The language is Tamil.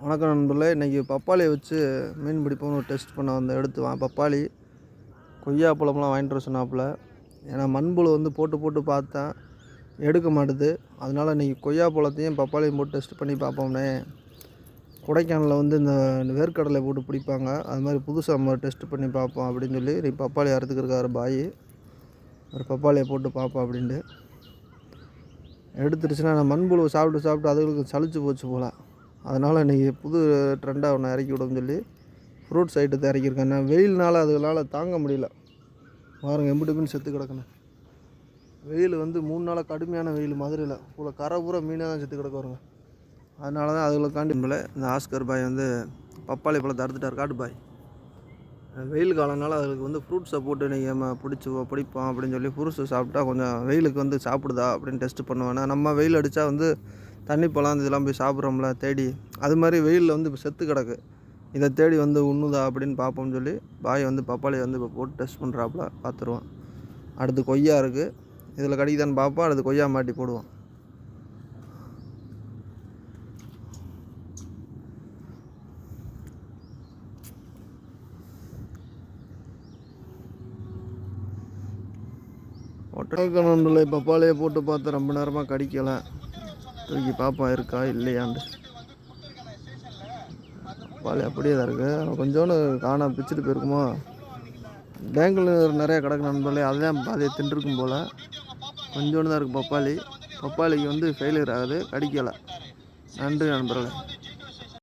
வணக்கம் நண்பர்களே. இன்றைக்கி பப்பாளியை வச்சு மீன் பிடிப்போம்னு ஒரு டெஸ்ட் பண்ண எடுத்து பப்பாளி கொய்யா பழம்லாம் வாங்கிட்டு வர சொன்னாப்புல. ஏன்னா மண்புழு போட்டு போட்டு பார்த்தேன், எடுக்க மாட்டுது. அதனால் இன்றைக்கி கொய்யா பழத்தையும் பப்பாளியும் போட்டு டெஸ்ட் பண்ணி பார்ப்போம்னே. கொடைக்கானலில் இந்த வேர்க்கடலை போட்டு பிடிப்பாங்க, அது மாதிரி புதுசாக நம்ம டெஸ்ட் பண்ணி பார்ப்போம் அப்படின்னு சொல்லி இன்றைக்கி பப்பாளி அறுத்துக்கிருக்காரு பாய். ஒரு பப்பாளியை போட்டு பார்ப்போம் அப்படின்ட்டு எடுத்துருச்சுன்னா, நான் மண்புழு சாப்பிட்டு அதுகளுக்கு சளிச்சு போச்சு போல். அதனால் இன்றைக்கி புது ட்ரெண்டாக ஒன்று இறக்கி விடுன்னு சொல்லி ஃப்ரூட்ஸ் ஐட்டத்தை இறக்கியிருக்கேன். நான் வெயில்னால் அதுகளால் தாங்க முடியல. பாருங்கள், எம்பிட்டு மீன் செத்து கிடக்குன்னு. வெயில் 3 நாளாக கடுமையான வெயில் மதுரையில். இவ்வளோ கரை பூரா மீனாக தான் செத்து கிடக்கு வருங்க. அதனால தான் அதுகளுக்காண்டி இந்த ஆஸ்கர் பாய் பப்பாளி பழத்தை அறுத்துட்டார். காட்டு பாய் வெயில் காலனால அதுக்கு ஃப்ரூட்ஸை போட்டு இன்றைக்கி நம்ம பிடிப்போம் அப்படின்னு சொல்லி ஃப்ரூட்ஸை சாப்பிட்டா கொஞ்சம் வெயிலுக்கு சாப்பிடுதா அப்படின்னு டெஸ்ட் பண்ணுவேன். நம்ம வெயில் அடித்தா தண்ணி பழம் இதெல்லாம் போய் சாப்பிட்றோம்ல தேடி, அது மாதிரி வெயிலில் இப்போ செத்து கிடக்கு. இதை தேடி உண்ணுதா அப்படின்னு பார்ப்போம்னு சொல்லி பாய் பப்பாளி இப்போ போட்டு டெஸ்ட் பண்ணுறாப்புல. பார்த்துருவோம். அடுத்து கொய்யா இருக்குது, இதில் கடிக்குதான்னு பார்ப்போம். அடுத்து கொய்யா மாட்டி போடுவோம். ஒட்டக்கணண்டில் பப்பாளியை போட்டு பார்த்து ரொம்ப நேரமாக கடிக்கலை. தூக்கி பார்ப்போம் இருக்கா இல்லையாண்டு. பப்பாளி அப்படியே தான் இருக்குது. கொஞ்சோன்னு காணாம பிச்சுட்டு போயிருக்குமோ. பேங்கில் நிறையா கிடக்கு நண்பர்களே, அதுதான் பாதியை தின்றுருக்கும் போல். கொஞ்சோன்னு தான் இருக்குது பப்பாளிக்கு ஃபெயிலியர் ஆகுது, கடிக்கலை. நன்றி நண்பர்களே.